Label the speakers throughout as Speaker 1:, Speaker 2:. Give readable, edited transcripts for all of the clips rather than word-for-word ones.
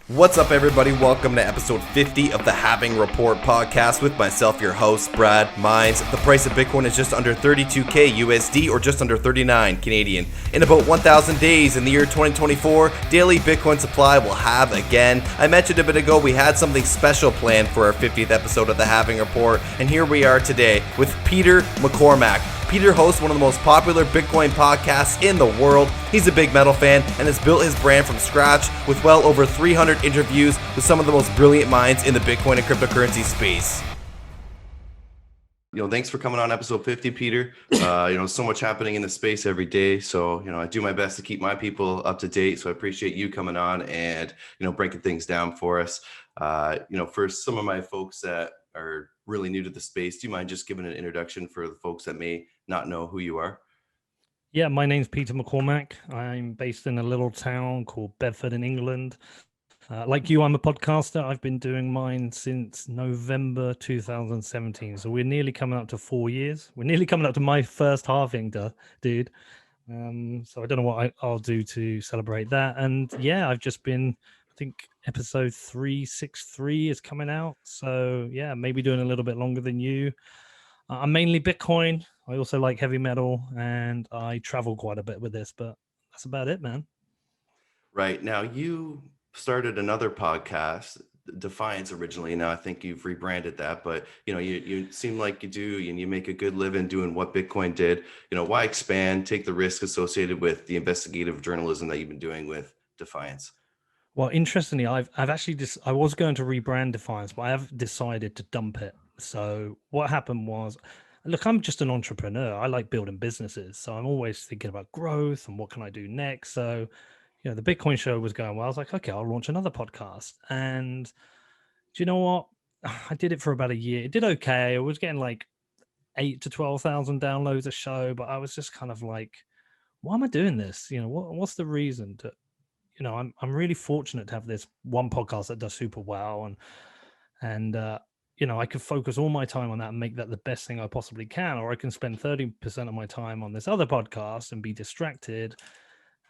Speaker 1: What's up, everybody? Welcome to episode 50 of the Halving Report podcast with myself, your host, Brad Mines. The price of Bitcoin is just under 32K USD or just under 39 Canadian. In about 1,000 days in the year 2024, daily Bitcoin supply will halve again. I mentioned a bit ago we had something special planned for our 50th episode of the Halving Report, and here we are today with Peter McCormack. Peter hosts one of the most popular Bitcoin podcasts in the world. He's a big metal fan and has built his brand from scratch with well over 300 interviews with some of the most brilliant minds in the Bitcoin and cryptocurrency space. Thanks for coming on episode 50, Peter. So much happening in the space every day. So, I do my best to keep my people up to date. So I appreciate you coming on and, breaking things down for us. For some of my folks that are really new to the space, do you mind just giving an introduction for the folks that may not know who you are?
Speaker 2: Yeah, my name's Peter McCormack. I'm based in a little town called Bedford in England. Like you, I'm a podcaster. I've been doing mine since November 2017. So we're nearly coming up to 4 years. We're nearly coming up to my first halving, dude. So I don't know what I'll do to celebrate that. And yeah, I've just been, I think episode 363 is coming out. So yeah, maybe doing a little bit longer than you. I'm mainly Bitcoin. I also like heavy metal, and I travel quite a bit with this, but that's about it, man.
Speaker 1: Right. Now, you started another podcast, Defiance originally. Now I think you've rebranded that, but you seem like you do, and you make a good living doing what Bitcoin did. Why expand, take the risk associated with the investigative journalism that you've been doing with Defiance?
Speaker 2: Well, interestingly, I've actually I was going to rebrand Defiance, but I have decided to dump it. So what happened was, look, I'm just an entrepreneur. I like building businesses, so I'm always thinking about growth and what can I do next. So, the Bitcoin show was going well. I was like, okay, I'll launch another podcast. And do you know what? I did it for about a year. It did okay. I was getting like 8 to 12,000 downloads a show, but I was just kind of like, why am I doing this? What's the reason to, I'm really fortunate to have this one podcast that does super well, and I could focus all my time on that and make that the best thing I possibly can, or I can spend 30% of my time on this other podcast and be distracted.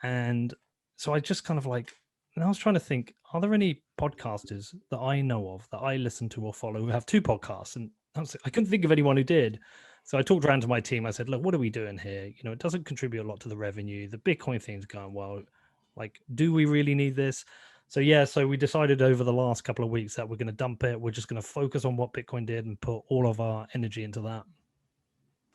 Speaker 2: And so I just kind of like, and I was trying to think, are there any podcasters that I know of that I listen to or follow who have two podcasts? And I couldn't think of anyone who did. So I talked around to my team. I said, look, what are we doing here? It doesn't contribute a lot to the revenue. The Bitcoin thing's going well. Like, do we really need this? So yeah, so we decided over the last couple of weeks that we're going to dump it. We're just going to focus on what Bitcoin did and put all of our energy into that.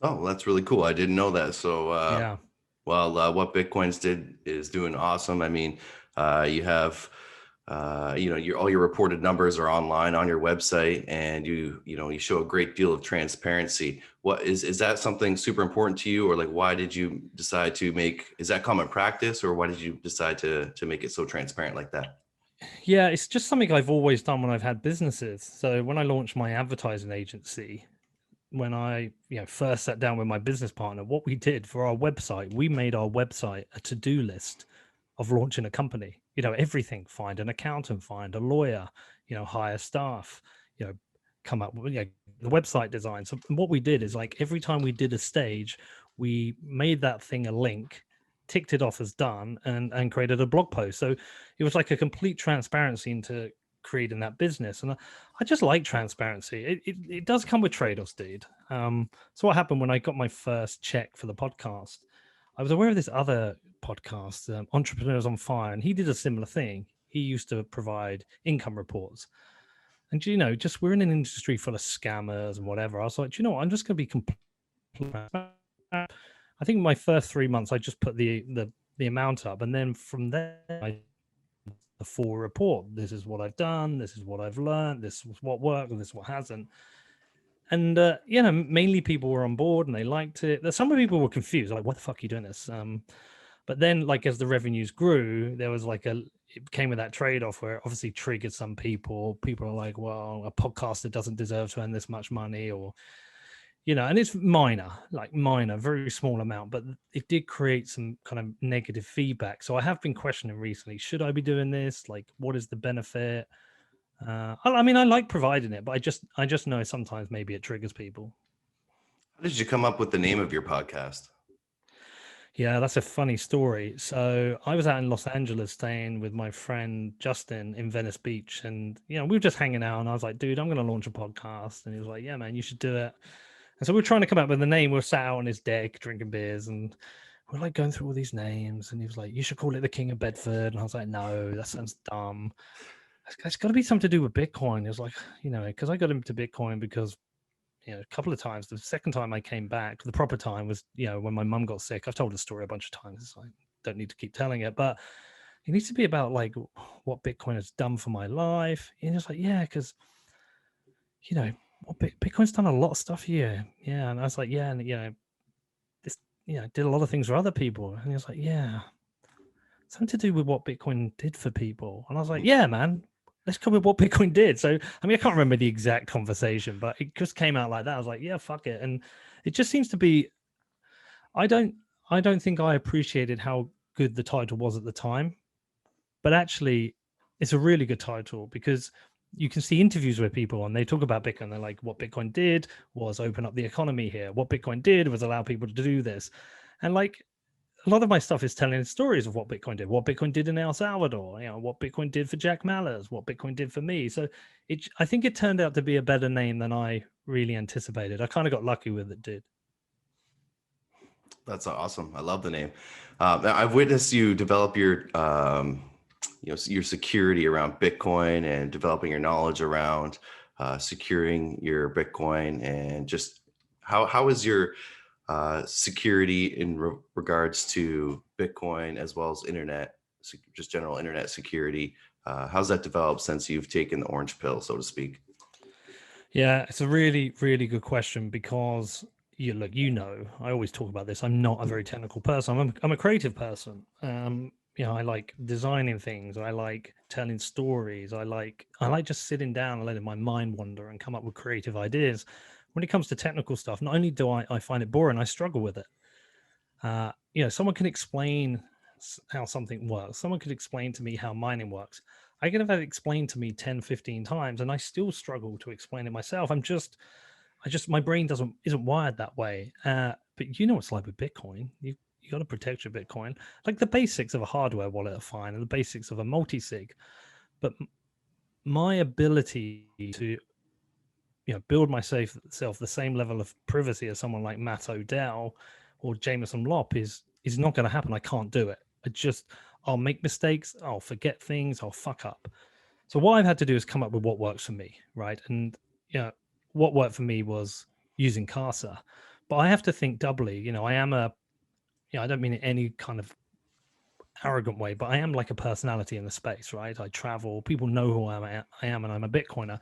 Speaker 1: Oh, that's really cool. I didn't know that. So,
Speaker 2: Yeah.
Speaker 1: what Bitcoins did is doing awesome. I mean, you have, all your reported numbers are online on your website, and you show a great deal of transparency. What is that something super important to you, or like, why did you decide to is that common practice, or why did you decide to make it so transparent like that?
Speaker 2: Yeah, it's just something I've always done when I've had businesses. So when I launched my advertising agency, when I first sat down with my business partner, what we did for our website, we made our website a to-do list of launching a company. Everything: find an accountant, find a lawyer, hire staff, come up with the website design. So what we did is, like, every time we did a stage, we made that thing a link, ticked it off as done, and created a blog post. So it was like a complete transparency into creating that business. And I just like transparency. It does come with trade-offs, dude. So what happened when I got my first check for the podcast? I was aware of this other podcast, Entrepreneurs on Fire, and he did a similar thing. He used to provide income reports. And just we're in an industry full of scammers and whatever. I was like, I'm just going to be completely transparent. I think my first 3 months, I just put the amount up, and then from there, the full report. This is what I've done. This is what I've learned. This is what worked, and this is what hasn't. And mainly people were on board and they liked it. Some people were confused, like, "What the fuck are you doing this?" But then, like, as the revenues grew, there was like it came with that trade-off where it obviously triggered some people. People are like, "Well, a podcaster doesn't deserve to earn this much money," or and it's minor, very small amount, but it did create some kind of negative feedback. So I have been questioning recently, should I be doing this? Like, what is the benefit? I mean, I like providing it, but I just know sometimes maybe it triggers people.
Speaker 1: How did you come up with the name of your podcast?
Speaker 2: Yeah, that's a funny story. So I was out in Los Angeles staying with my friend Justin in Venice Beach, and we were just hanging out. And I was like, "Dude, I'm going to launch a podcast." And he was like, "Yeah, man, you should do it." And so we were trying to come up with a name. We were sat out on his deck drinking beers, and we're like going through all these names. And he was like, "You should call it the King of Bedford." And I was like, "No, that sounds dumb. It's got to be something to do with Bitcoin." He was like, because I got into Bitcoin because a couple of times. The second time I came back, the proper time was, when my mum got sick. I've told the story a bunch of times. I don't need to keep telling it, but it needs to be about like what Bitcoin has done for my life. And it's like, yeah, because what Bitcoin's done a lot of stuff here. Yeah, and I was like, yeah, and this, did a lot of things for other people. And he was like, yeah, something to do with what Bitcoin did for people. And I was like, yeah, man, let's come with what Bitcoin did. So, I mean, I can't remember the exact conversation, but it just came out like that. I was like, yeah, fuck it. And it just seems to be, I don't think I appreciated how good the title was at the time, but actually it's a really good title because you can see interviews with people and they talk about Bitcoin. They're like, what Bitcoin did was open up the economy here. What Bitcoin did was allow people to do this. And like, a lot of my stuff is telling stories of what Bitcoin did in El Salvador, what Bitcoin did for Jack Mallers, what Bitcoin did for me. So I think it turned out to be a better name than I really anticipated. I kind of got lucky with it, dude.
Speaker 1: That's awesome. I love the name. I've witnessed you develop your security around Bitcoin and developing your knowledge around securing your Bitcoin, and just how is your security in regards to Bitcoin as well as internet, just general internet security. How's that developed since you've taken the orange pill, so to speak?
Speaker 2: Yeah, it's a really, really good question because I always talk about this. I'm not a very technical person. I'm a creative person. I like designing things. I like telling stories. I like just sitting down and letting my mind wander and come up with creative ideas. When it comes to technical stuff, not only do I find it boring, I struggle with it. Someone can explain how something works. Someone could explain to me how mining works. I can have that explained to me 10, 15 times, and I still struggle to explain it myself. My brain isn't wired that way. But it's like with Bitcoin. You got to protect your Bitcoin. Like the basics of a hardware wallet are fine, and the basics of a multi-sig. But my ability to build myself the same level of privacy as someone like Matt Odell or Jameson Lopp is not going to happen. I can't do it. I'll make mistakes. I'll forget things. I'll fuck up. So what I've had to do is come up with what works for me, right? And what worked for me was using Casa, but I have to think doubly. I am I don't mean in any kind of arrogant way, but I am like a personality in the space, right? I travel. People know who I am, and I'm a Bitcoiner.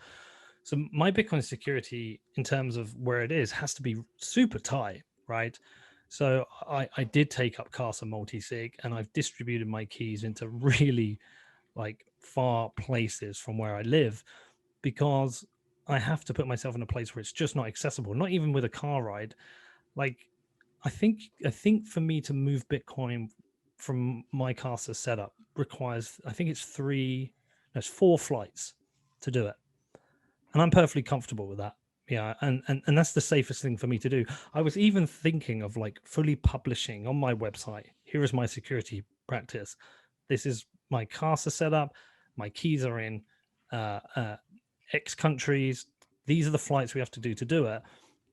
Speaker 2: So my Bitcoin security in terms of where it is has to be super tight, right? So I did take up Casa multi-sig, and I've distributed my keys into really like far places from where I live because I have to put myself in a place where it's just not accessible, not even with a car ride. Like I think for me to move Bitcoin from my Casa setup requires, I think it's 4 flights to do it. And I'm perfectly comfortable with that. Yeah, and that's the safest thing for me to do. I was even thinking of like fully publishing on my website. Here is my security practice. This is my Casa setup. My keys are in X countries. These are the flights we have to do it.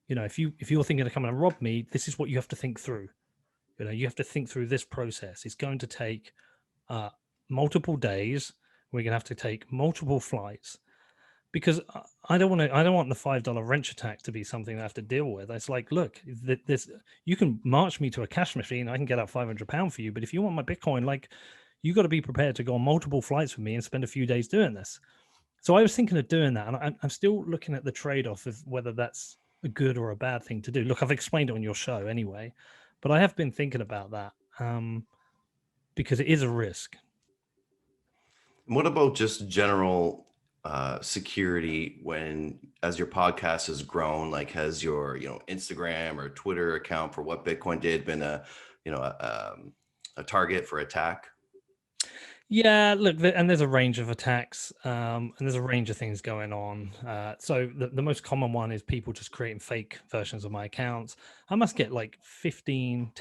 Speaker 2: If you're thinking of coming and rob me, this is what you have to think through. You have to think through this process. It's going to take multiple days. We're going to have to take multiple flights because I don't want the $5 wrench attack to be something I have to deal with. It's like, look, this you can march me to a cash machine. I can get out £500 for you, but if you want my Bitcoin, like, you got to be prepared to go on multiple flights with me and spend a few days doing this. So I was thinking of doing that, and I'm still looking at the trade-off of whether that's a good or a bad thing to do. Look, I've explained it on your show anyway, but I have been thinking about that because it is a risk.
Speaker 1: What about just general security as your podcast has grown? Like, has your Instagram or Twitter account for what Bitcoin did been a target for attack?
Speaker 2: Yeah, look, and there's a range of attacks, and there's a range of things going on. So the most common one is people just creating fake versions of my accounts. I must get like 15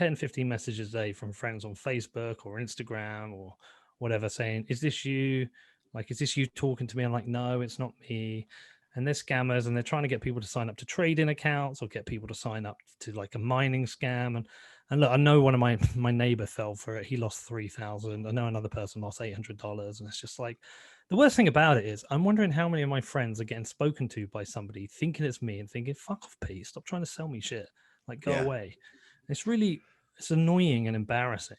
Speaker 2: messages a day from friends on Facebook or Instagram or whatever saying, is this you? Like, is this you talking to me? I'm like, no, it's not me. And they're scammers and they're trying to get people to sign up to trading accounts or get people to sign up to like a mining scam. And look, I know one of my neighbor fell for it. He lost 3,000. I know another person lost $800, and it's just like the worst thing about it is I'm wondering how many of my friends are getting spoken to by somebody thinking it's me and thinking, "Fuck off, Pete! Stop trying to sell me shit. Like, go
Speaker 1: Yeah.
Speaker 2: away." It's annoying and embarrassing.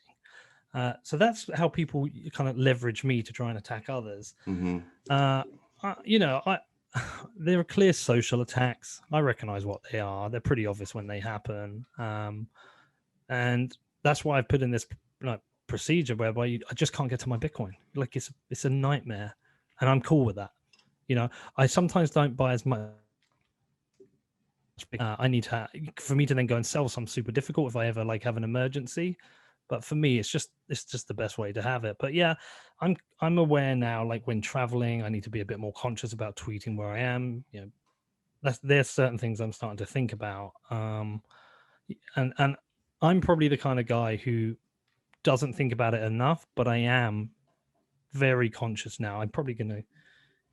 Speaker 2: So that's how people kind of leverage me to try and attack others.
Speaker 1: Mm-hmm.
Speaker 2: You know, there are clear social attacks. I recognize what they are. They're pretty obvious when they happen. And that's why I've put in this like procedure whereby I just can't get to my Bitcoin. Like it's a nightmare, and I'm cool with that. You know, I sometimes don't buy as much. I need to for me to then go and sell some super difficult if I ever like have an emergency. But for me, it's just the best way to have it. But yeah, I'm aware now. Like when traveling, I need to be a bit more conscious about tweeting where I am. You know, there's certain things I'm starting to think about. And I'm probably the kind of guy who doesn't think about it enough, but I am very conscious now. I'm probably going to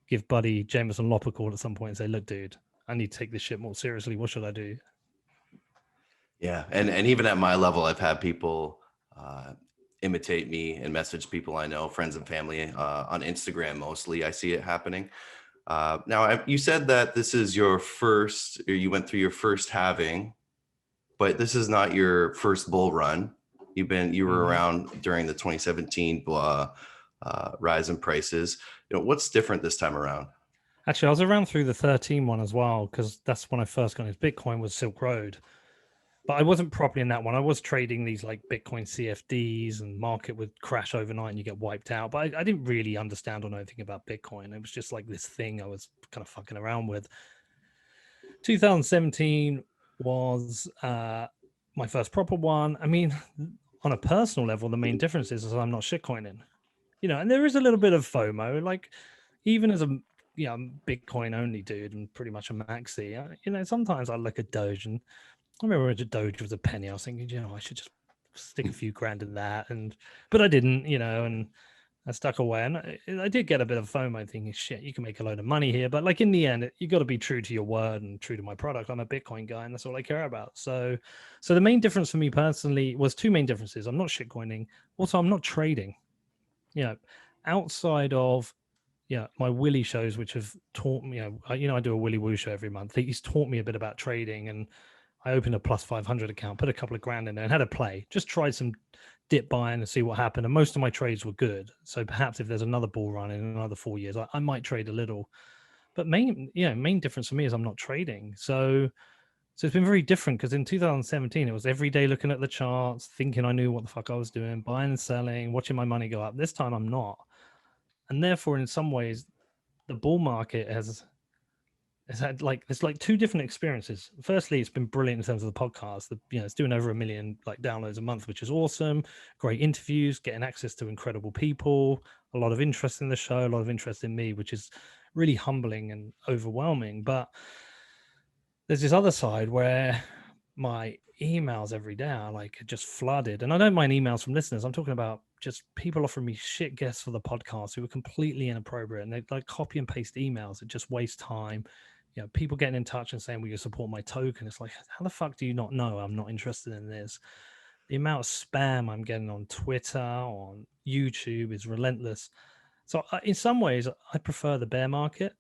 Speaker 2: give buddy Jameson Lop a call at some point and say, look, dude, I need to take this shit more seriously. What should I do?
Speaker 1: Yeah, and even at my level, I've had people imitate me and message people I know, friends and family, on Instagram mostly. I see it happening. Now, you said that this is your first, or you went through your first halving, but this is not your first bull run. You were around during the 2017 rise in prices. You know, what's different this time around?
Speaker 2: Actually, I was around through the 13 one as well, because that's when I first got into Bitcoin was Silk Road. But I wasn't properly in that one. I was trading these like Bitcoin CFDs and market would crash overnight and you get wiped out. But I didn't really understand or know anything about Bitcoin. It was just like this thing I was kind of fucking around with. 2017 was my first proper one. I mean, on a personal level, the main difference is I'm not shitcoining, you know, and there is a little bit of FOMO. Like, even as a Bitcoin only dude and pretty much a maxi, you know, sometimes I look at Doge and I remember when Doge was a penny. I was thinking, you know, I should just stick a few grand in that, but I didn't, you know, and I stuck away, and I did get a bit of FOMO thinking, shit, you can make a load of money here. But like in the end, you got to be true to your word and true to my product. I'm a Bitcoin guy, and that's all I care about. So the main difference for me personally was two main differences. I'm not shitcoining. Also, I'm not trading. You know, outside of my Willy shows, which have taught me, I do a Willy Woo show every month. He's taught me a bit about trading, and I opened a plus 500 account, put a couple of grand in there and had a play, just tried some dip buying and see what happened. And most of my trades were good. So perhaps if there's another bull run in another 4 years, I might trade a little. But main difference for me is I'm not trading. So it's been very different because in 2017, it was every day looking at the charts, thinking I knew what the fuck I was doing, buying and selling, watching my money go up. This time I'm not. And therefore, in some ways, the bull market has had it's like two different experiences. Firstly, it's been brilliant in terms of the podcast. It's doing over 1 million like downloads a month, which is awesome. Great interviews, getting access to incredible people, a lot of interest in the show, a lot of interest in me, which is really humbling and overwhelming. But there's this other side where my emails every day are like just flooded, and I don't mind emails from listeners. I'm talking about just people offering me shit guests for the podcast who are completely inappropriate, and they like copy and paste emails. It just wastes time. People getting in touch and saying, will you support my token? It's like, how the fuck do you not know I'm not interested in this? The amount of spam I'm getting on Twitter, on YouTube is relentless. So in some ways, I prefer the bear market.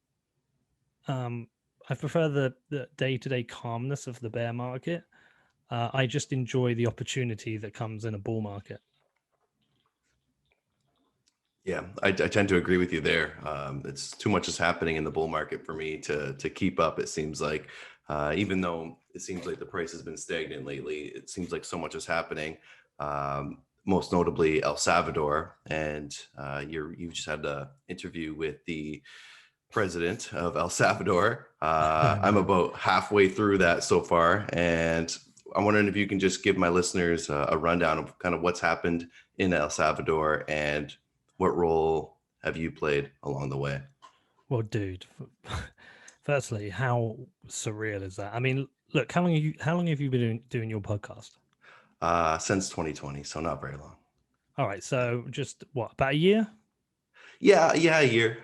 Speaker 2: I prefer the day-to-day calmness of the bear market. I just enjoy the opportunity that comes in a bull market.
Speaker 1: Yeah, I tend to agree with you there. It's too much is happening in the bull market for me to keep up. It seems like, even though it seems like the price has been stagnant lately, it seems like so much is happening. Most notably El Salvador, and you just had an interview with the president of El Salvador. I'm about halfway through that so far, and I'm wondering if you can just give my listeners a rundown of kind of what's happened in El Salvador and What role have you played along the way?
Speaker 2: Well, dude, firstly, how surreal is that? I mean, look, how long have you been doing your podcast?
Speaker 1: Since 2020, so not very long.
Speaker 2: All right, so just what, about a year?
Speaker 1: Yeah, a year.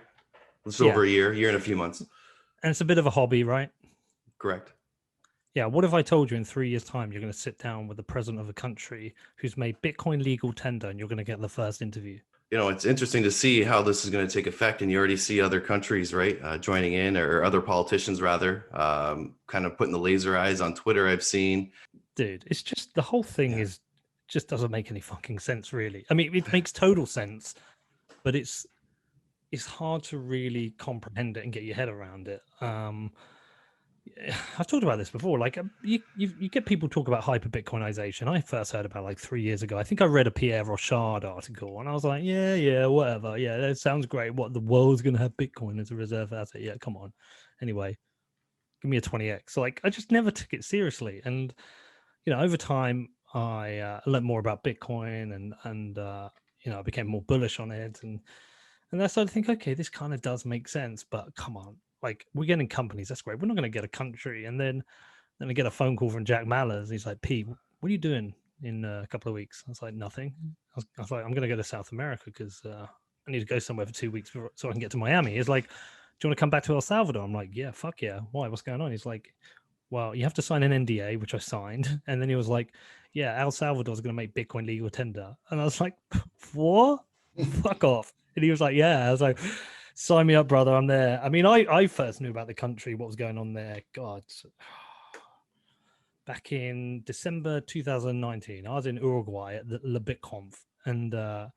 Speaker 1: It's
Speaker 2: Yeah,
Speaker 1: over a year and a few months.
Speaker 2: and it's a bit of a hobby, right?
Speaker 1: Correct.
Speaker 2: Yeah, what if I told you in 3 years' time you're going to sit down with the president of a country who's made Bitcoin legal tender and you're going to get the first interview?
Speaker 1: It's interesting to see how this is going to take effect, and you already see other countries, right, joining in, or other politicians rather, kind of putting the laser eyes on Twitter. I've seen.
Speaker 2: Dude, it's just the whole thing
Speaker 1: Yeah.
Speaker 2: is just doesn't make any fucking sense, really. I mean, it makes total sense, but it's hard to really comprehend it and get your head around it. I've talked about this before. Like you get people talk about hyper Bitcoinization. I first heard about like 3 years ago. I think I read a Pierre Rochard article, and I was like, yeah, whatever. Yeah, that sounds great. What, the world's gonna have Bitcoin as a reserve asset? Yeah, come on. Anyway, give me a 20x. So, like, I just never took it seriously, and over time, I learned more about Bitcoin, and I became more bullish on it, and I started to think, okay, this kind of does make sense, but come on, like, we're getting companies, that's great. We're not going to get a country. And then I get a phone call from Jack Mallers. He's like, Pete, what are you doing in a couple of weeks? I was like, nothing. I was like, I'm going to go to South America because I need to go somewhere for 2 weeks so I can get to Miami. He's like, do you want to come back to El Salvador? I'm like, yeah, fuck yeah. Why? What's going on? He's like, well, you have to sign an NDA, which I signed. And then he was like, yeah, El Salvador is going to make Bitcoin legal tender. And I was like, what? Fuck off. And he was like, yeah. I was like, sign me up, brother. I'm there. I mean, I first knew about the country, what was going on there. God, back in December 2019, I was in Uruguay at the BitConf. And I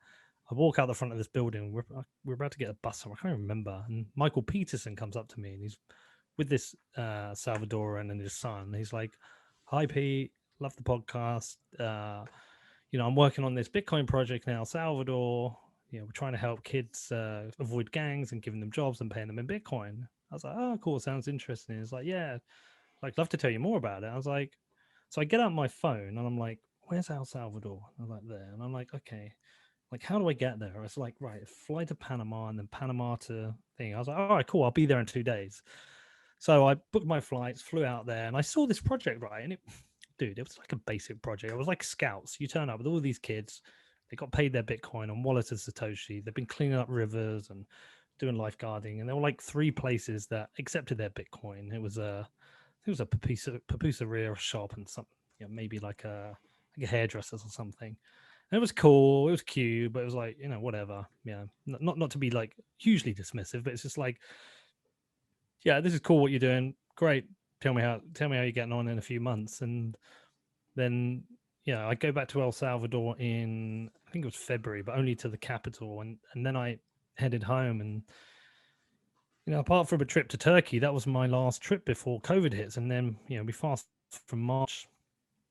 Speaker 2: walk out the front of this building. We're about to get a bus somewhere. I can't even remember. And Michael Peterson comes up to me and he's with this Salvadoran and his son. He's like, "Hi, Pete. Love the podcast. I'm working on this Bitcoin project now, Salvador. We're trying to help kids avoid gangs and giving them jobs and paying them in Bitcoin." I was like, "Oh, cool. Sounds interesting." He's like, "Yeah, like, love to tell you more about it." I was like, so I get out my phone and I'm like, "Where's El Salvador?" I'm like, "There." And I'm like, "Okay, like, how do I get there?" I was like, "Right, fly to Panama and then Panama to thing." I was like, "All right, cool. I'll be there in 2 days." So I booked my flights, flew out there, and I saw this project, right? And dude, it was like a basic project. It was like Scouts. You turn up with all these kids, they got paid their Bitcoin on wallet of Satoshi. They've been cleaning up rivers and doing lifeguarding, and there were like 3 places that accepted their Bitcoin. It was a papuseria shop and some, maybe like a hairdressers or something. And it was cool. It was cute, but it was like, whatever. Yeah, not to be like hugely dismissive, but it's just like, yeah, this is cool what you're doing. Great. Tell me how you're getting on in a few months. And then, I go back to El Salvador in, I think it was February, but only to the capital. And then I headed home. And, apart from a trip to Turkey, that was my last trip before COVID hits. And then, we fast from March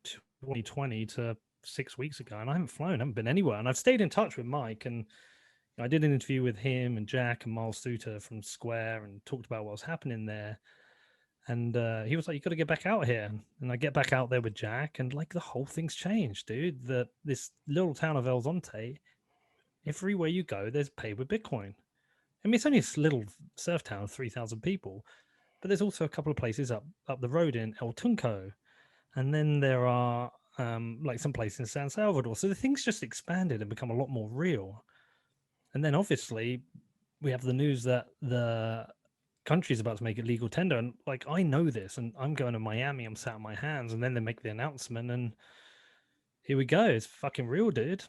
Speaker 2: 2020 to 6 weeks ago, and I haven't been anywhere. And I've stayed in touch with Mike, and I did an interview with him and Jack and Miles Suter from Square and talked about what was happening there. And he was like, "You got to get back out here." And I get back out there with Jack, and like the whole thing's changed, dude. This little town of El Zonte, everywhere you go, there's pay with Bitcoin. I mean, it's only a little surf town of 3,000 people, but there's also a couple of places up the road in El Tunco, and then there are like some places in San Salvador. So the thing's just expanded and become a lot more real. And then obviously we have the news that the country's about to make it legal tender. And like, I know this, and I'm going to Miami, I'm sat on my hands, and then they make the announcement, and here we go. It's fucking real, dude.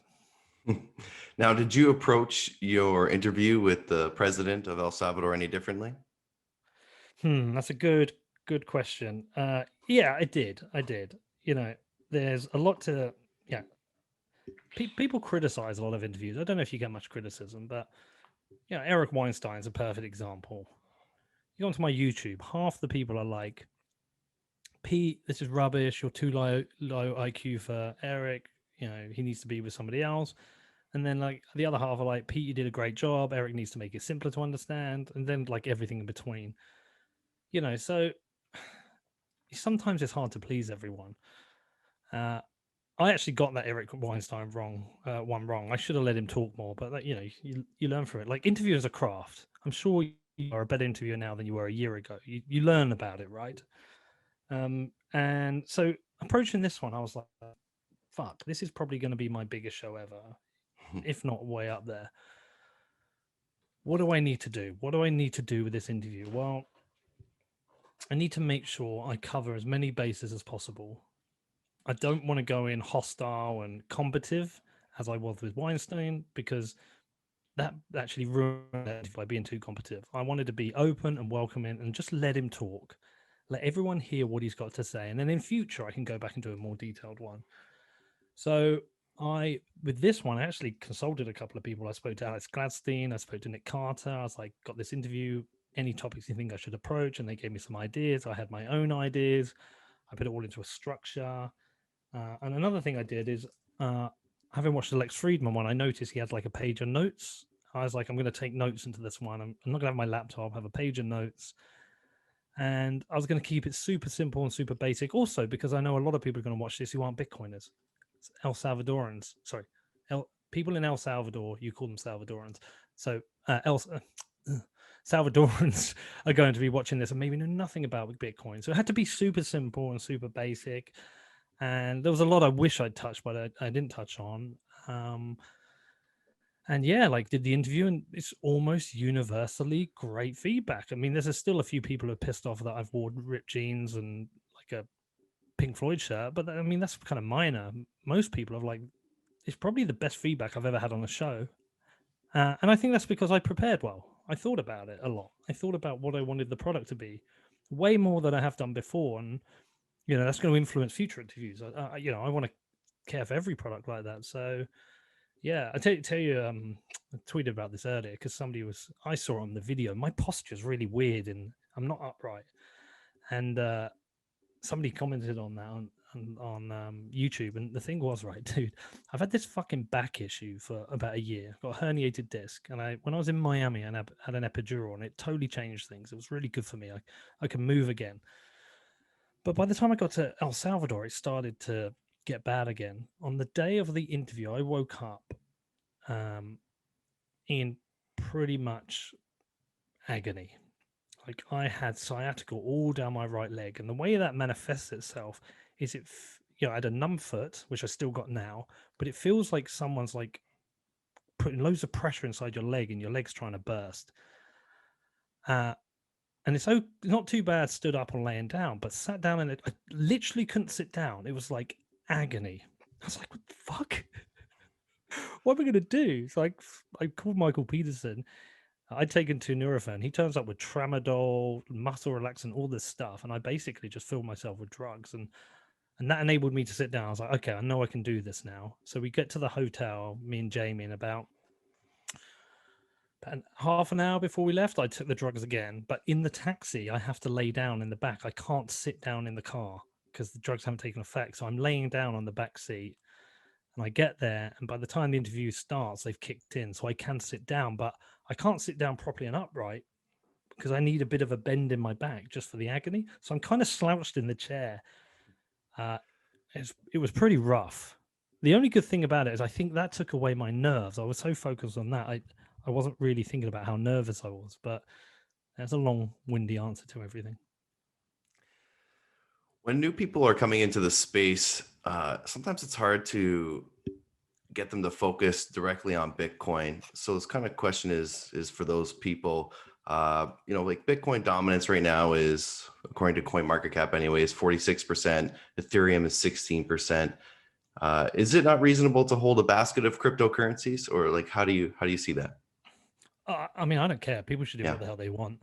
Speaker 1: Now, did you approach your interview with the president of El Salvador any differently?
Speaker 2: That's a good question. Yeah, I did. There's a lot to, yeah. People criticize a lot of interviews. I don't know if you get much criticism, but Eric Weinstein's a perfect example. You go onto my YouTube, half the people are like, "Pete, this is rubbish. You're too low IQ for Eric. He needs to be with somebody else." And then like the other half are like, "Pete, you did a great job. Eric needs to make it simpler to understand." And then like everything in between. So sometimes it's hard to please everyone. Uh, I actually got that Eric Weinstein one wrong. I should have let him talk more, but you learn from it. Like interview is a craft. I'm sure you are a better interviewer now than you were a year ago. You learn about it, right? And so approaching this one, I was like, fuck, this is probably going to be my biggest show ever, if not way up there. What do I need to do? What do I need to do with this interview? Well, I need to make sure I cover as many bases as possible. I don't want to go in hostile and combative as I was with Weinstein, because that actually ruined it by being too combative. I wanted to be open and welcoming and just let him talk. Let everyone hear what he's got to say. And then in future, I can go back and do a more detailed one. So with this one, I actually consulted a couple of people. I spoke to Alex Gladstein. I spoke to Nick Carter. I was like, got this interview. Any topics you think I should approach? And they gave me some ideas. I had my own ideas. I put it all into a structure. And another thing I did is, having watched the Lex Friedman one, I noticed he had like a page of notes. I was like, I'm going to take notes into this one. I'm not going to have my laptop, have a page of notes. And I was going to keep it super simple and super basic. Also, because I know a lot of people are going to watch this who aren't Bitcoiners. It's El Salvadorans. Sorry. People in El Salvador, you call them Salvadorans. So Salvadorans are going to be watching this and maybe know nothing about Bitcoin. So it had to be super simple and super basic. And there was a lot I wish I'd touched, but I didn't touch on. And yeah, like did the interview, and it's almost universally great feedback. I mean, there's still a few people who are pissed off that I've worn ripped jeans and like a Pink Floyd shirt, but I mean, that's kind of minor. Most people have like, it's probably the best feedback I've ever had on a show. And I think that's because I prepared well. I thought about it a lot. I thought about what I wanted the product to be, way more than I have done before. And that's going to influence future interviews. I want to care for every product like that. So yeah, I tell you, I tweeted about this earlier because I saw on the video, my posture is really weird and I'm not upright. And somebody commented on that on YouTube, and the thing was, right, dude, I've had this fucking back issue for about a year. Got a herniated disc, and when I was in Miami, I had an epidural, and it totally changed things. It was really good for me. I can move again. But by the time I got to El Salvador, it started to get bad again. On the day of the interview, I woke up in pretty much agony. Like I had sciatica all down my right leg, and the way that manifests itself is I had a numb foot, which I still got now, but it feels like someone's like putting loads of pressure inside your leg, and your leg's trying to burst. And it's not too bad stood up or laying down, but sat down and I literally couldn't sit down. It was like agony. I was like, what the fuck? What am I going to do? So I called Michael Peterson. I'd taken to Nurofen. He turns up with tramadol, muscle relaxant, all this stuff. And I basically just filled myself with drugs. And that enabled me to sit down. I was like, okay, I know I can do this now. So we get to the hotel, me and Jamie, in about half an hour before we left, I took the drugs again. But in the taxi, I have to lay down in the back. I can't sit down in the car because the drugs haven't taken effect. So I'm laying down on the back seat. And I get there, and by the time the interview starts, they've kicked in. So I can sit down, but I can't sit down properly and upright because I need a bit of a bend in my back just for the agony. So I'm kind of slouched in the chair. It was pretty rough. The only good thing about it is I think that took away my nerves. I was so focused on that. I wasn't really thinking about how nervous I was, but that's a long, windy answer to everything.
Speaker 1: When new people are coming into the space, sometimes it's hard to get them to focus directly on Bitcoin. So this kind of question is for those people, like Bitcoin dominance right now is, according to CoinMarketCap anyways, 46%, Ethereum is 16%. Is it not reasonable to hold a basket of cryptocurrencies, or like, how do you see that?
Speaker 2: I mean, I don't care. People should do what the hell they want.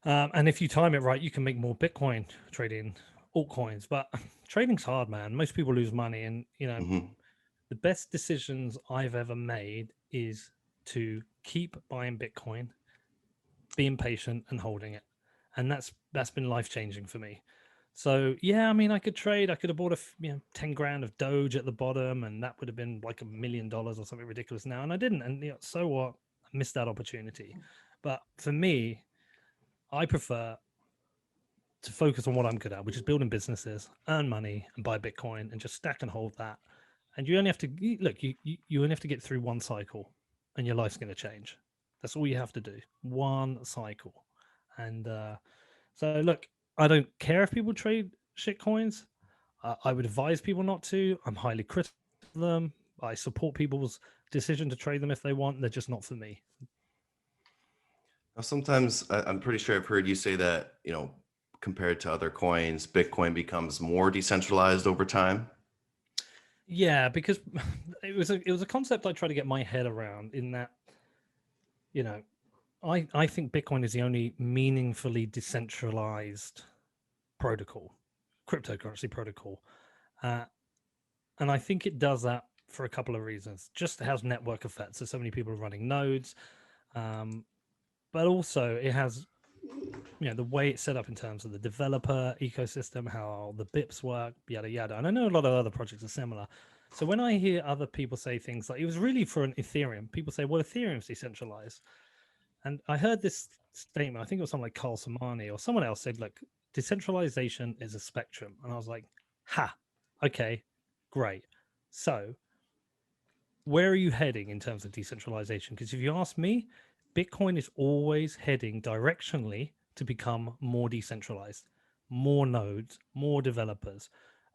Speaker 2: And if you time it right, you can make more Bitcoin trading altcoins. But trading's hard, man. Most people lose money. And, the best decisions I've ever made is to keep buying Bitcoin, being patient and holding it. And that's been life-changing for me. So yeah, I mean, I could trade. I could have bought 10 grand of Doge at the bottom, and that would have been like $1 million or something ridiculous now. And I didn't. And so what? I missed that opportunity. But for me, I prefer to focus on what I'm good at, which is building businesses, earn money, and buy Bitcoin, and just stack and hold that. And you only have to look. You only have to get through one cycle, and your life's going to change. That's all you have to do. One cycle. And so, look, I don't care if people trade shit coins. I would advise people not to. I'm highly critical of them. I support people's decision to trade them if they want. They're just not for me.
Speaker 1: Now, sometimes I'm pretty sure I've heard you say that, compared to other coins, Bitcoin becomes more decentralized over time.
Speaker 2: Yeah, because it was a concept I tried to get my head around. In that, I think Bitcoin is the only meaningfully decentralized protocol, cryptocurrency protocol, and I think it does that for a couple of reasons. Just it has network effects, so many people are running nodes, but also it has the way it's set up in terms of the developer ecosystem, how the BIPs work, yada yada. And I know a lot of other projects are similar. So when I hear other people say things like it was really for an Ethereum, people say, well, Ethereum's decentralized. And I heard this statement, I think it was something like Carl Samani or someone else said, like, decentralization is a spectrum. And I was like, ha, okay, great. So where are you heading in terms of decentralization? Because if you ask me, Bitcoin is always heading directionally to become more decentralized, more nodes, more developers.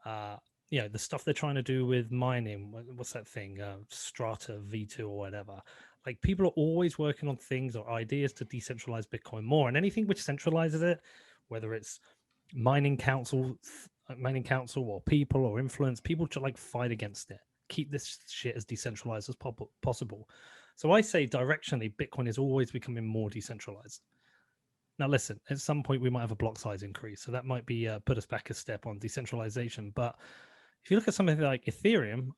Speaker 2: The stuff they're trying to do with mining, what's that thing, Strata V2 or whatever. Like, people are always working on things or ideas to decentralize Bitcoin more, and anything which centralizes it, whether it's mining council or people or influence, people to like fight against it. Keep this shit as decentralized as possible. So I say directionally, Bitcoin is always becoming more decentralized. Now, listen, at some point we might have a block size increase, so that might be put us back a step on decentralization. But if you look at something like Ethereum,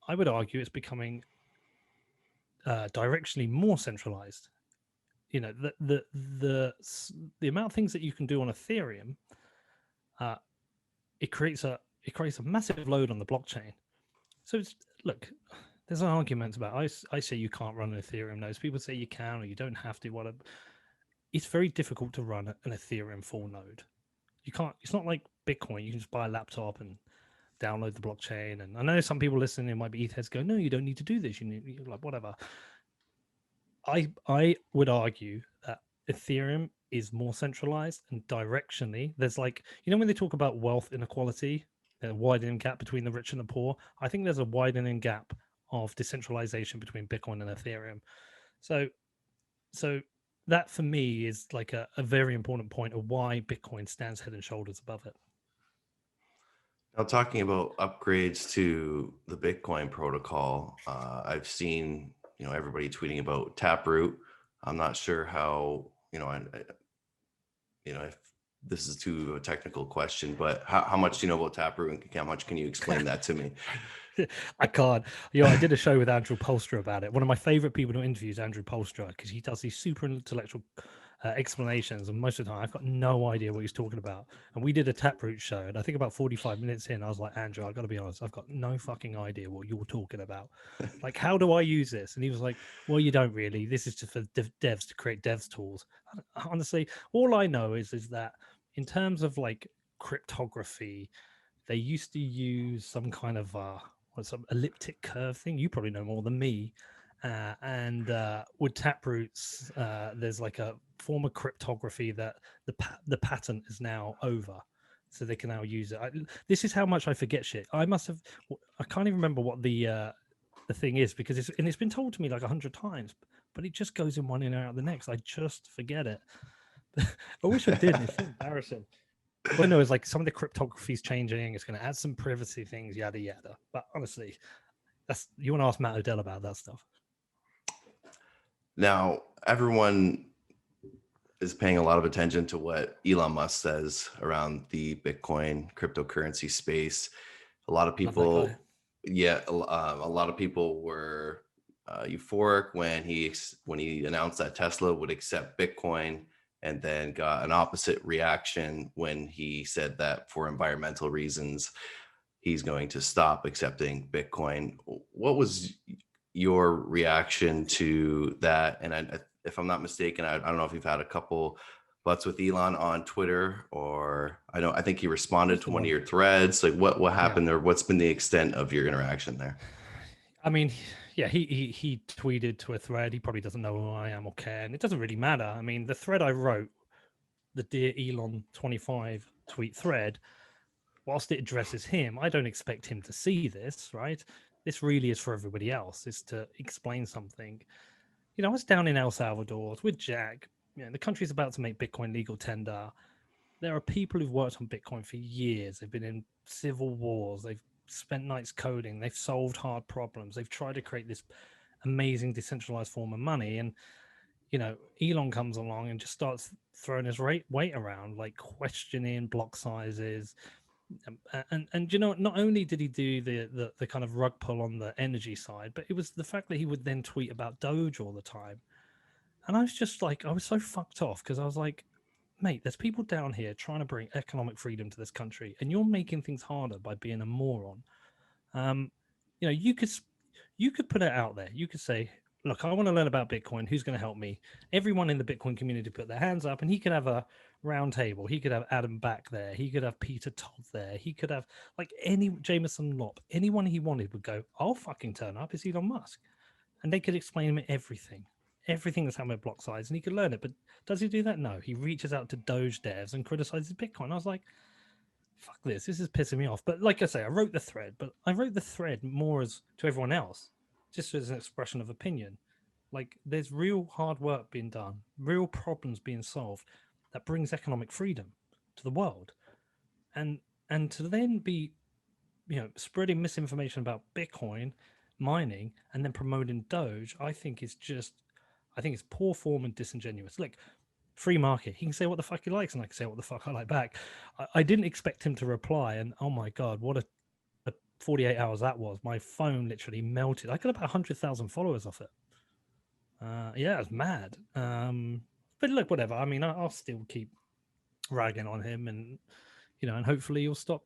Speaker 2: I would argue it's becoming directionally more centralized. The amount of things that you can do on Ethereum, it creates a massive load on the blockchain. So look, there's an argument about I say you can't run an Ethereum nodes. People say you can or you don't have to. It's very difficult to run an Ethereum full node. You can't. It's not like Bitcoin. You can just buy a laptop and download the blockchain. And I know some people listening, it might be ETH heads go, no, you don't need to do this. You like whatever. I would argue that Ethereum is more centralized, and directionally there's like, when they talk about wealth inequality, a widening gap between the rich and the poor, I think there's a widening gap of decentralization between Bitcoin and Ethereum. So that for me is like a very important point of why Bitcoin stands head and shoulders above it.
Speaker 1: Now, talking about upgrades to the Bitcoin protocol, I've seen everybody tweeting about Taproot. I'm not sure how if this is too a technical question, but how much do you know about Taproot, and how much can you explain that to me?
Speaker 2: I can't. I did a show with Andrew Polstra about it. One of my favorite people to interview is Andrew Polstra, because he does these super intellectual explanations, and most of the time I've got no idea what he's talking about. And we did a Taproot show, and I think about 45 minutes in, I was like, Andrew, I've got to be honest, I've got no fucking idea what you're talking about. Like, how do I use this? And he was like, well, you don't really. This is just for devs to create devs tools. Honestly, all I know is that in terms of like cryptography, they used to use some kind of some elliptic curve thing. You probably know more than me. And with Taproots, there's like a form of cryptography that the patent is now over, so they can now use it. This is how much I forget shit. I can't even remember what the thing is, because it's been told to me like 100 times, but it just goes in one ear and out the next. I just forget it. I wish I did. It's so embarrassing. All I know is like some of the cryptography is changing. It's going to add some privacy things, yada yada. But honestly, you want to ask Matt Odell about that stuff.
Speaker 1: Now, everyone is paying a lot of attention to what Elon Musk says around the Bitcoin cryptocurrency space. A lot of people, a lot of people were euphoric when he announced that Tesla would accept Bitcoin, and then got an opposite reaction when he said that for environmental reasons, he's going to stop accepting Bitcoin. What was your reaction to that? And if I'm not mistaken, I don't know if you've had a couple butts with Elon on Twitter, or I think he responded
Speaker 2: That's
Speaker 1: to
Speaker 2: the
Speaker 1: one of
Speaker 2: one.
Speaker 1: your threads. Like what
Speaker 2: Yeah.
Speaker 1: happened there? What's been the extent of your interaction there?
Speaker 2: I mean, yeah, he tweeted to a thread. He probably doesn't know who I am or care, and it doesn't really matter. I mean, the thread I wrote, the Dear Elon 25 tweet thread, whilst it addresses him, I don't expect him to see this, right? This really is for everybody else. Is to explain something. I was down in El Salvador with Jack. The country's about to make Bitcoin legal tender. There are people who've worked on Bitcoin for years. They've been in civil wars. They've spent nights coding. They've solved hard problems. They've tried to create this amazing decentralized form of money. And, Elon comes along and just starts throwing his weight around, like questioning block sizes. And not only did he do the kind of rug pull on the energy side, but it was the fact that he would then tweet about Doge all the time. And I was just like, I was so fucked off because I was like, mate, there's people down here trying to bring economic freedom to this country, and you're making things harder by being a moron. Um, you could put it out there. You could say, look, I want to learn about Bitcoin. Who's going to help me? Everyone in the Bitcoin community put their hands up, and he could have a round table. He could have Adam Back there. He could have Peter Todd there. He could have like any Jameson Lopp. Anyone he wanted would go, I'll fucking turn up. It's Elon Musk. And they could explain him everything that's happening with block size, and he could learn it. But does he do that? No. He reaches out to Doge devs and criticizes Bitcoin. I was like, fuck this. This is pissing me off. But like I say, I wrote the thread, but I wrote the thread more as to everyone else, just as an expression of opinion. Like there's real hard work being done, real problems being solved that brings economic freedom to the world. And to then be, spreading misinformation about Bitcoin mining and then promoting Doge, I think it's poor form and disingenuous. Look, free market. He can say what the fuck he likes, and I can say what the fuck I like back. I didn't expect him to reply, and oh my god, what a 48 hours that was. My phone literally melted. I got about 100,000 followers off it. Yeah, it was mad. But look, whatever. I mean, I'll still keep ragging on him, and and hopefully he'll stop.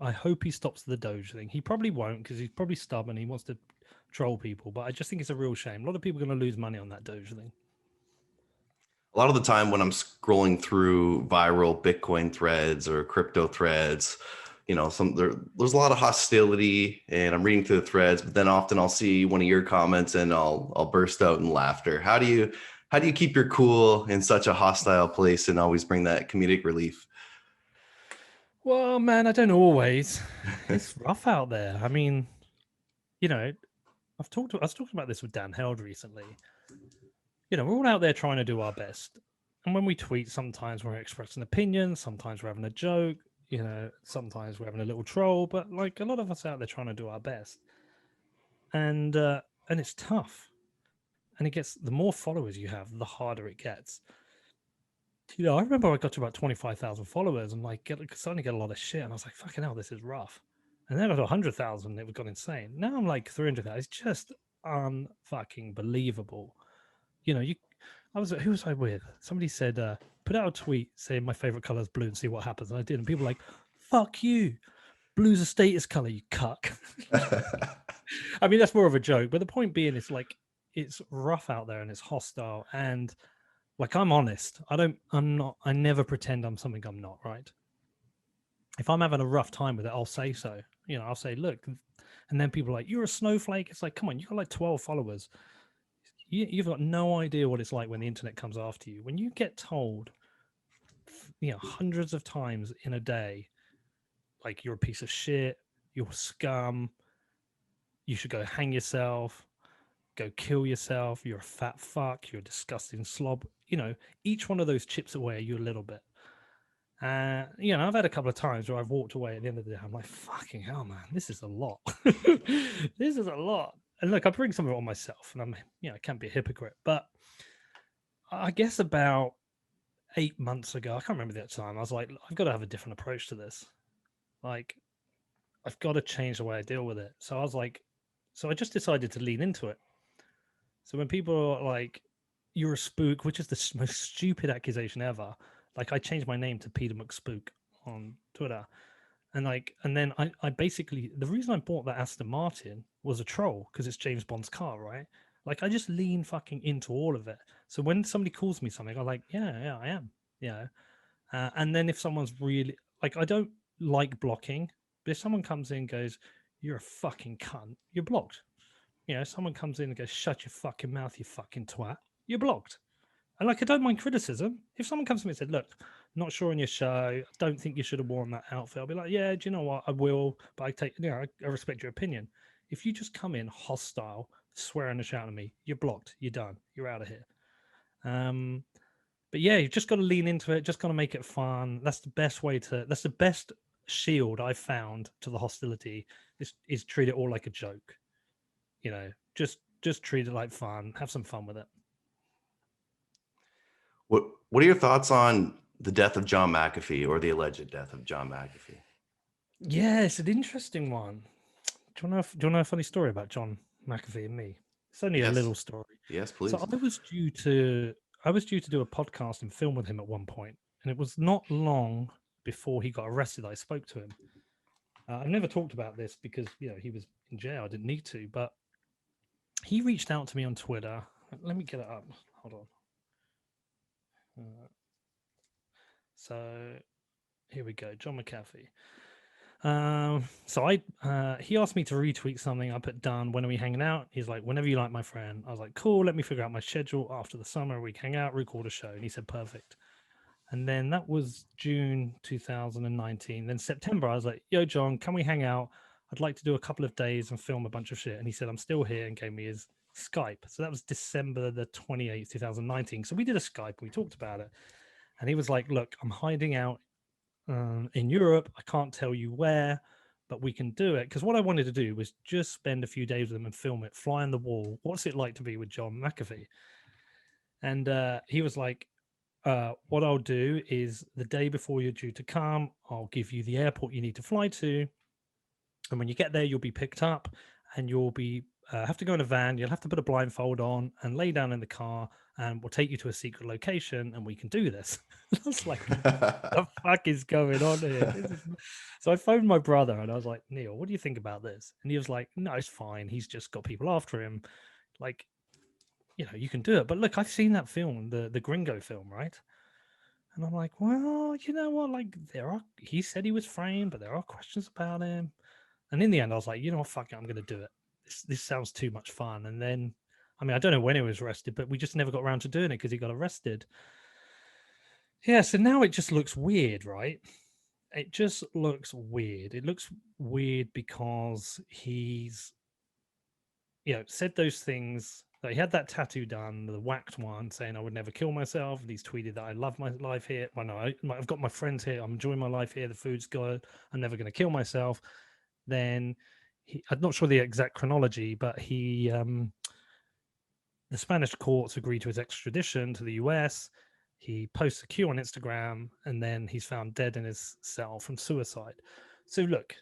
Speaker 2: I hope he stops the Doge thing. He probably won't because he's probably stubborn. He wants to troll people, but I just think it's a real shame. A lot of people are going to lose money on that Doge thing.
Speaker 1: A lot of the time when I'm scrolling through viral Bitcoin threads or crypto threads, there's a lot of hostility, and I'm reading through the threads, but then often I'll see one of your comments and I'll burst out in laughter. How do you keep your cool in such a hostile place and always bring that comedic relief?
Speaker 2: Well, man, I don't always. It's rough out there. I mean, I was talking about this with Dan Held recently. We're all out there trying to do our best. And when we tweet, sometimes we're expressing opinions, sometimes we're having a joke, sometimes we're having a little troll, but like a lot of us out there trying to do our best. And it's tough. And it gets, the more followers you have, the harder it gets. I remember I got to about 25,000 followers and like starting to get a lot of shit. And I was like, fucking hell, this is rough. And then I got to 100,000, it got insane. Now I'm like 300,000. It's just unfucking believable. Who was I with? Somebody said, put out a tweet saying my favorite color is blue and see what happens. And I did. And people were like, fuck you. Blue's a status color, you cuck. I mean, that's more of a joke. But the point being, it's like, it's rough out there and it's hostile. And like, I'm honest. I never pretend I'm something I'm not, right? If I'm having a rough time with it, I'll say so. I'll say, look, and then people are like, you're a snowflake. It's like, come on, you got like 12 followers. You've got no idea what it's like when the internet comes after you. When you get told, hundreds of times in a day, like you're a piece of shit, you're scum, you should go hang yourself, go kill yourself, you're a fat fuck, you're a disgusting slob. Each one of those chips away at you a little bit. I've had a couple of times where I've walked away at the end of the day. I'm like, fucking hell, man, this is a lot. This is a lot. And look, I bring some of it on myself, and I can't be a hypocrite. But I guess about 8 months ago, I can't remember the time, I was like, I've got to have a different approach to this. Like, I've got to change the way I deal with it. So I was like, I just decided to lean into it. So when people are like, you're a spook, which is the most stupid accusation ever. Like, I changed my name to Peter McSpook on Twitter. And then I basically, the reason I bought that Aston Martin was a troll because it's James Bond's car, right? Like I just lean fucking into all of it. So when somebody calls me something, I'm like, yeah, I am. Yeah. And then if someone's really like, I don't like blocking, but if someone comes in and goes, "You're a fucking cunt," you're blocked. You know, someone comes in and goes, "Shut your fucking mouth, you fucking twat," you're blocked. And like, I don't mind criticism. If someone comes to me and said, "Look, not sure on your show, I don't think you should have worn that outfit," I'll be like, "Yeah, do you know what? I will, but I take, I respect your opinion." If you just come in hostile, swearing and shouting at me, you're blocked. You're done. You're out of here. Um, but yeah, you've just got to lean into it. Just got to make it fun. That's the best way to. That's the best shield I've found to the hostility. Is treat it all like a joke. You know, just treat it like fun. Have some fun with it.
Speaker 1: What are your thoughts on the death of John McAfee, or the alleged death of John McAfee?
Speaker 2: Yeah, it's an interesting one. Do you want to know a funny story about John McAfee and me? It's only a little story.
Speaker 1: Yes,
Speaker 2: So
Speaker 1: please.
Speaker 2: I was due to do a podcast and film with him at one point, and it was not long before he got arrested. I spoke to him. I've never talked about this because he was in jail. I didn't need to, but he reached out to me on Twitter. Let me get it up. Hold on. So here we go. John McAfee. He asked me to retweet something. I put done. When are we hanging out? He's like, whenever you like, my friend. I was like, cool. Let me figure out my schedule after the summer. We can hang out, record a show. And he said, perfect. And then that was June 2019. Then September, I was like, yo, John, can we hang out? I'd like to do a couple of days and film a bunch of shit. And he said, I'm still here, and gave me his Skype. So that was December the 28th, 2019. So we did a Skype and we talked about it. And he was like, look, I'm hiding out in Europe. I can't tell you where, but we can do it. Because what I wanted to do was just spend a few days with him and film it, fly on the wall. What's it like to be with John McAfee? And he was like, what I'll do is the day before you're due to come, I'll give you the airport you need to fly to. And when you get there, you'll be picked up and you'll be have to go in a van. You'll have to put a blindfold on and lay down in the car, and we'll take you to a secret location and we can do this. I was like, the fuck is going on here? So I phoned my brother and I was like, Neil, what do you think about this? And he was like, no, it's fine. He's just got people after him. Like, you can do it. But look, I've seen that film, the Gringo film, right? And I'm like, well, you know what? Like, he said he was framed, but there are questions about him. And in the end, I was like, you know what? Fuck it, I'm going to do it. This sounds too much fun. And then, I mean, I don't know when he was arrested, but we just never got around to doing it because he got arrested. Yeah, so now it just looks weird, right? It just looks weird. It looks weird because he's, said those things. That he had that tattoo done, the whacked one, saying I would never kill myself. And he's tweeted that I love my life here. Well, no, I've got my friends here. I'm enjoying my life here. The food's good. I'm never going to kill myself. Then I'm not sure the exact chronology, but the Spanish courts agreed to his extradition to the US. He posts a Q on Instagram, and then he's found dead in his cell from suicide. So look,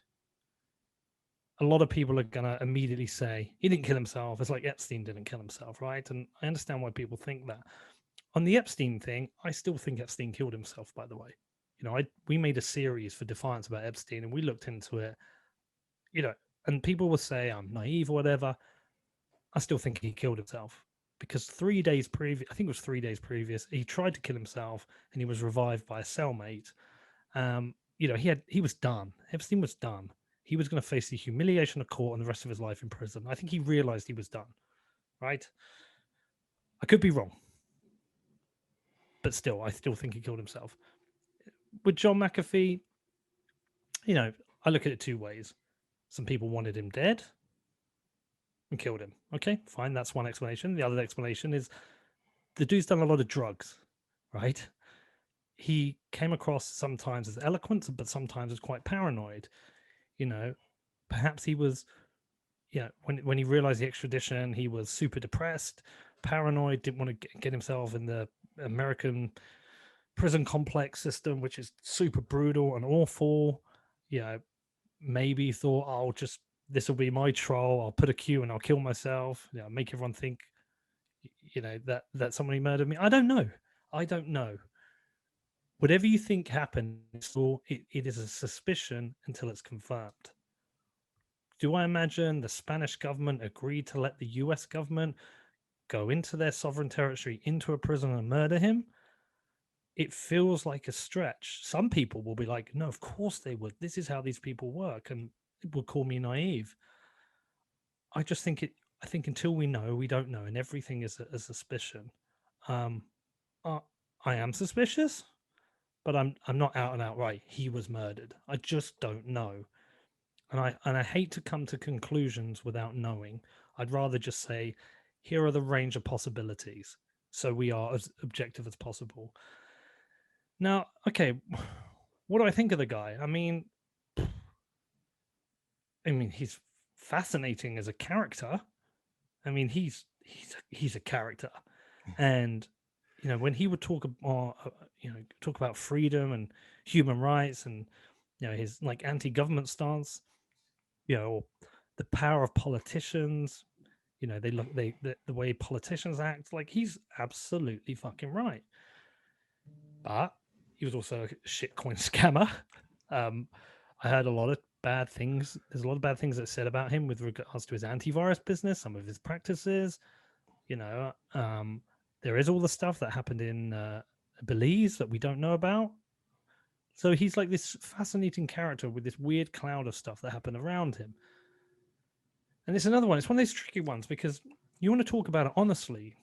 Speaker 2: a lot of people are going to immediately say he didn't kill himself. It's like Epstein didn't kill himself, right? And I understand why people think that. On the Epstein thing, I still think Epstein killed himself, by the way. We made a series for Defiance about Epstein, and we looked into it, and people will say I'm naive or whatever. I still think he killed himself because 3 days previous, I think it was 3 days previous, he tried to kill himself and he was revived by a cellmate. He was done. Epstein was done. He was going to face the humiliation of court and the rest of his life in prison. I think he realized he was done, right? I could be wrong, but still, I still think he killed himself. With John McAfee, I look at it two ways. Some people wanted him dead and killed him. Okay, fine. That's one explanation. The other explanation is the dude's done a lot of drugs, right? He came across sometimes as eloquent, but sometimes as quite paranoid. Perhaps he was, when he realized the extradition, he was super depressed, paranoid, didn't want to get himself in the American prison complex system, which is super brutal and awful. Maybe thought, this will be my troll. I'll put a Q and I'll kill myself. Make everyone think, that somebody murdered me. I don't know. Whatever you think happened, it is a suspicion until it's confirmed. Do I imagine the Spanish government agreed to let the US government go into their sovereign territory, into a prison and murder him, it feels like a stretch. Some people will be like, no, of course they would. This is how these people work. And it would call me naive. I just think I think until we know, we don't know. And everything is a suspicion. Um, I am suspicious, but I'm not out and out right. He was murdered. I just don't know. And I hate to come to conclusions without knowing. I'd rather just say, here are the range of possibilities, so we are as objective as possible. Now, okay, what do I think of the guy? I mean, he's fascinating as a character. I mean, he's a character, and when he would talk about talk about freedom and human rights, and his like anti-government stance, or the power of politicians. They look the way politicians act. Like, he's absolutely fucking right. But he was also a shitcoin scammer. I heard a lot of bad things. There's a lot of bad things that said about him with regards to his antivirus business, some of his practices. There is all the stuff that happened in Belize that we don't know about. So he's like this fascinating character with this weird cloud of stuff that happened around him. And it's another one. It's one of those tricky ones because you want to talk about it honestly,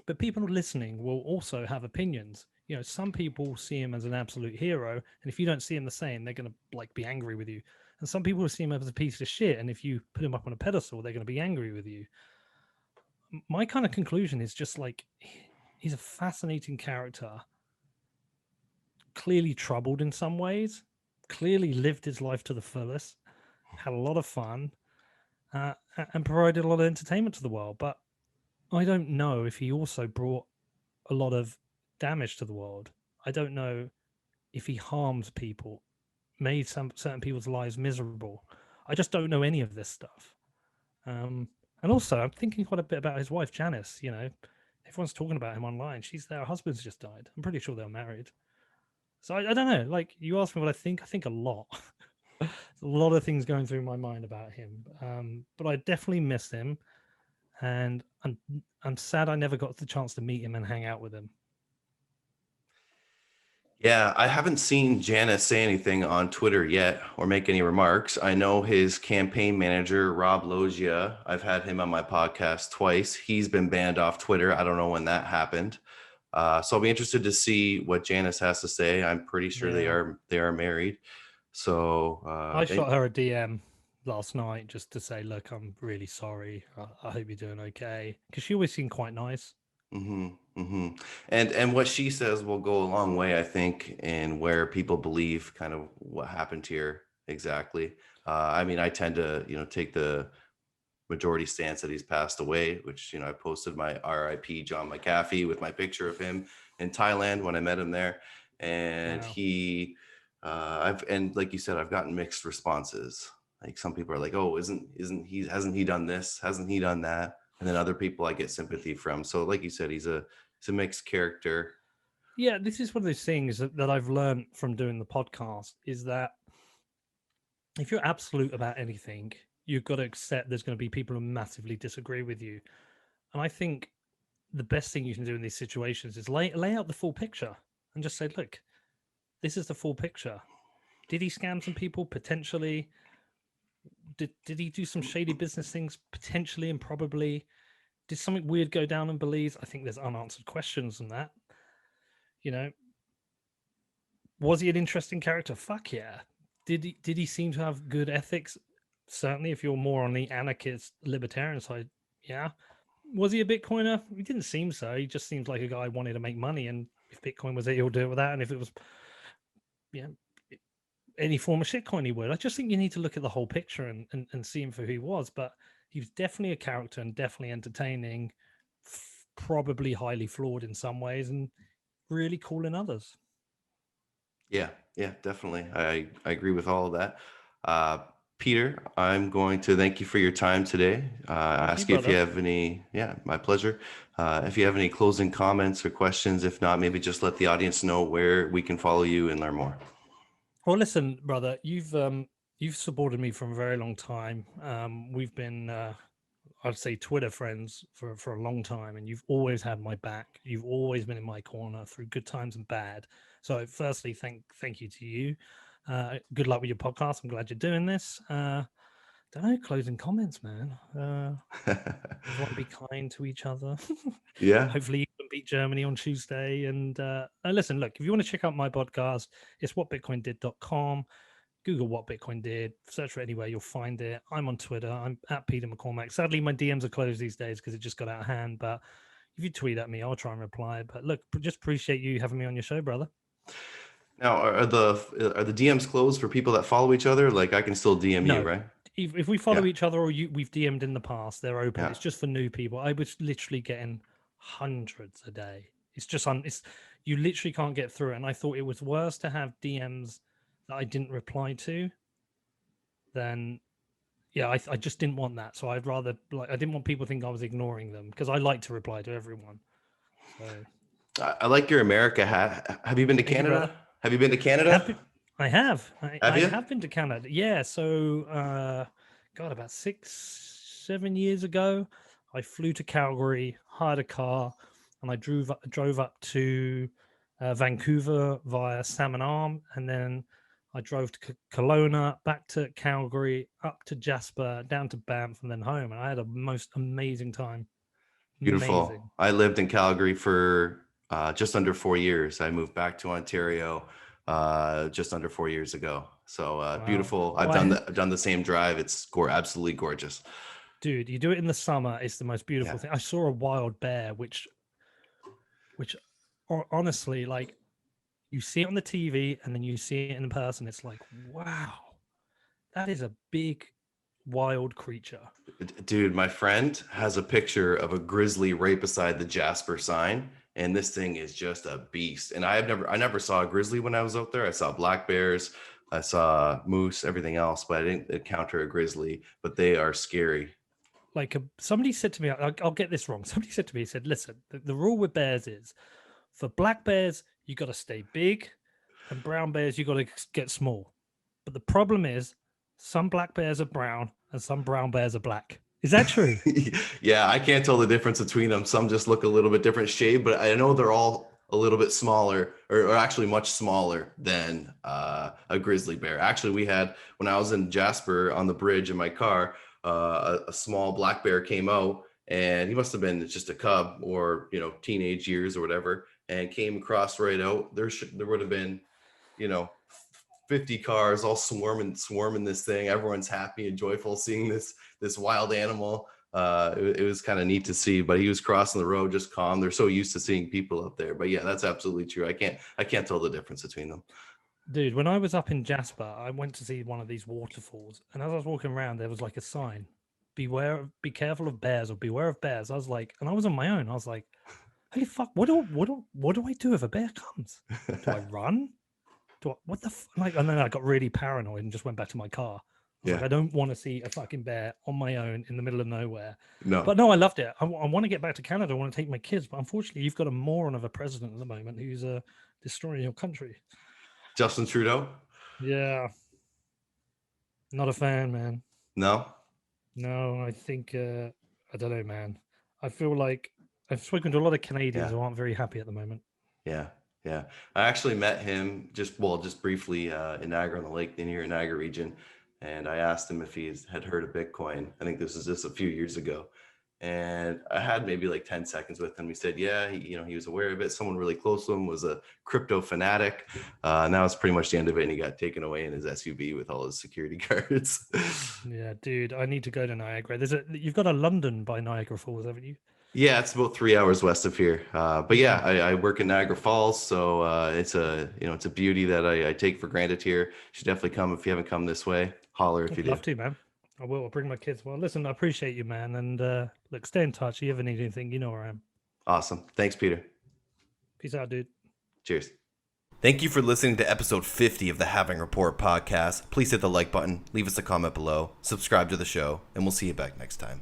Speaker 2: but people listening will also have opinions. Some people see him as an absolute hero, and if you don't see him the same, they're going to like be angry with you. And some people will see him as a piece of shit, and if you put him up on a pedestal, they're going to be angry with you. My kind of conclusion is just like, he's a fascinating character, clearly troubled in some ways, clearly lived his life to the fullest, had a lot of fun, and provided a lot of entertainment to the world. But I don't know if he also brought a lot of damage to the world. I don't know if he harmed people, made some certain people's lives miserable. I just don't know any of this stuff. And also, I'm thinking quite a bit about his wife, Janice. Everyone's talking about him online. Her husband's just died. I'm pretty sure they're married. So I don't know. Like, you asked me what I think. I think a lot. There's a lot of things going through my mind about him. But I definitely miss him. And I'm sad I never got the chance to meet him and hang out with him.
Speaker 1: Yeah, I haven't seen Janice say anything on Twitter yet or make any remarks. I know his campaign manager, Rob Loggia. I've had him on my podcast twice. He's been banned off Twitter. I don't know when that happened. So I'll be interested to see what Janice has to say. I'm pretty sure they are married. So
Speaker 2: I shot her a DM last night just to say, look, I'm really sorry. I hope you're doing okay. Because she always seemed quite nice.
Speaker 1: Mm-hmm, mm-hmm. And what she says will go a long way, I think, in where people believe kind of what happened here exactly. I mean, I tend to, take the majority stance that he's passed away, which, I posted my RIP John McAfee with my picture of him in Thailand when I met him there. And
Speaker 2: Wow.
Speaker 1: and like you said, I've gotten mixed responses. Like, some people are like, oh, hasn't he done this? Hasn't he done that? And then other people I get sympathy from. So like you said, he's a mixed character.
Speaker 2: Yeah, this is one of those things that I've learned from doing the podcast, is that if you're absolute about anything, you've got to accept there's going to be people who massively disagree with you. And I think the best thing you can do in these situations is lay out the full picture and just say, look, this is the full picture. Did he scam some people? Potentially. Did he do some shady business things? Potentially and probably. Did something weird go down in Belize? I think there's unanswered questions in that. Was he an interesting character? Fuck yeah. Did he seem to have good ethics? Certainly, if you're more on the anarchist libertarian side, yeah. Was he a Bitcoiner? He didn't seem so. He just seems like a guy who wanted to make money, and if Bitcoin was it, he'll do it with that. And if it was, yeah, any form of shitcoin, he would. I just think you need to look at the whole picture and see him for who he was. But he was definitely a character and definitely entertaining, probably highly flawed in some ways, and really cool in others.
Speaker 1: Yeah, definitely. I agree with all of that. Peter, I'm going to thank you for your time today. Ask you if you have any, my pleasure. If you have any closing comments or questions, if not, maybe just let the audience know where we can follow you and learn more.
Speaker 2: Well, listen, brother, you've supported me for a very long time. We've been I'd say Twitter friends for a long time, and you've always had my back. You've always been in my corner through good times and bad. So, firstly, thank you to you. Good luck with your podcast. I'm glad you're doing this. Don't know, closing comments, man. Everyone be kind to each other.
Speaker 1: Yeah.
Speaker 2: Hopefully you can beat Germany on Tuesday. And listen, look, if you want to check out my podcast, it's whatbitcoindid.com. Google What Bitcoin Did, search for it anywhere, you'll find it. I'm on Twitter. I'm at Peter McCormack. Sadly, my DMs are closed these days because it just got out of hand. But if you tweet at me, I'll try and reply. But look, just appreciate you having me on your show, brother.
Speaker 1: Now, are the DMs closed for people that follow each other? Like, I can still DM you, right?
Speaker 2: If we follow each other or we've DM'd in the past, they're open.
Speaker 1: Yeah.
Speaker 2: It's just for new people. I was literally getting hundreds a day. It's just you literally can't get through it. And I thought it was worse to have DMs that I didn't reply to than I just didn't want that. So I'd rather I didn't want people to think I was ignoring them because I like to reply to everyone. So
Speaker 1: I like your America hat. Have you been to Canada? Have you been to Canada?
Speaker 2: I have. I
Speaker 1: you?
Speaker 2: have been to Canada. Yeah. So, about 6-7 years ago, I flew to Calgary, hired a car, and I drove up to Vancouver via Salmon Arm, and then I drove to Kelowna, back to Calgary, up to Jasper, down to Banff, and then home. And I had a most amazing time.
Speaker 1: Beautiful.
Speaker 2: Amazing.
Speaker 1: I lived in Calgary for just under 4 years. I moved back to Ontario just under 4 years ago. So wow. Beautiful. I've done the same drive. It's absolutely gorgeous.
Speaker 2: Dude, you do it in the summer. It's the most beautiful thing. I saw a wild bear, which honestly, like, you see it on the TV and then you see it in person. It's like, wow, that is a big, wild creature.
Speaker 1: Dude, my friend has a picture of a grizzly right beside the Jasper sign. And this thing is just a beast. And I never saw a grizzly when I was out there. I saw black bears, I saw moose, everything else, but I didn't encounter a grizzly. But they are scary.
Speaker 2: Like somebody said to me, I'll get this wrong. Somebody said to me, he said, listen, the rule with bears is for black bears, you got to stay big, and brown bears, you got to get small. But the problem is some black bears are brown and some brown bears are black. Is that true?
Speaker 1: Yeah, I can't tell the difference between them. Some just look a little bit different shade, but I know they're all a little bit smaller, or actually much smaller than a grizzly bear. Actually, we had, when I was in Jasper on the bridge in my car, a small black bear came out, and he must have been just a cub or, teenage years or whatever, and came across right out. There would have been, 50 cars all swarming this thing. Everyone's happy and joyful seeing this wild animal. It was kind of neat to see, but he was crossing the road just calm. They're so used to seeing people up there. But yeah, that's absolutely true. I can't tell the difference between them.
Speaker 2: Dude, when I was up in Jasper, I went to see one of these waterfalls, and as I was walking around, there was like a sign: be careful of bears, or beware of bears. I was like, and I was on my own. I was like, holy fuck, what do I do if a bear comes? Do I run? And then I got really paranoid and just went back to my car. Like, I don't want to see a fucking bear on my own in the middle of nowhere.
Speaker 1: No.
Speaker 2: But no, I loved it. I want to get back to Canada. I want to take my kids. But unfortunately, you've got a moron of a president at the moment who's destroying your country.
Speaker 1: Justin Trudeau?
Speaker 2: Yeah. Not a fan, man.
Speaker 1: No?
Speaker 2: No, I think, I don't know, man. I feel like I've spoken to a lot of Canadians who aren't very happy at the moment.
Speaker 1: Yeah. Yeah. I actually met him just briefly in Niagara-on-the-Lake, near Niagara region. And I asked him if he had heard of Bitcoin. I think this was just a few years ago. And I had maybe like 10 seconds with him. He said, yeah, he was aware of it. Someone really close to him was a crypto fanatic. And that was pretty much the end of it. And he got taken away in his SUV with all his security guards.
Speaker 2: Yeah, dude, I need to go to Niagara. You've got a London by Niagara Falls, haven't you?
Speaker 1: Yeah, it's about 3 hours west of here. But yeah, I work in Niagara Falls, so it's a beauty that I take for granted here. You should definitely come if you haven't come this way. Holler if you do.
Speaker 2: I'd love to, man. I will. I'll bring my kids. Well, listen, I appreciate you, man. And look, stay in touch. If you ever need anything, you know where I am.
Speaker 1: Awesome. Thanks, Peter.
Speaker 2: Peace out, dude.
Speaker 1: Cheers. Thank you for listening to episode 50 of the Halving Report podcast. Please hit the like button, leave us a comment below, subscribe to the show, and we'll see you back next time.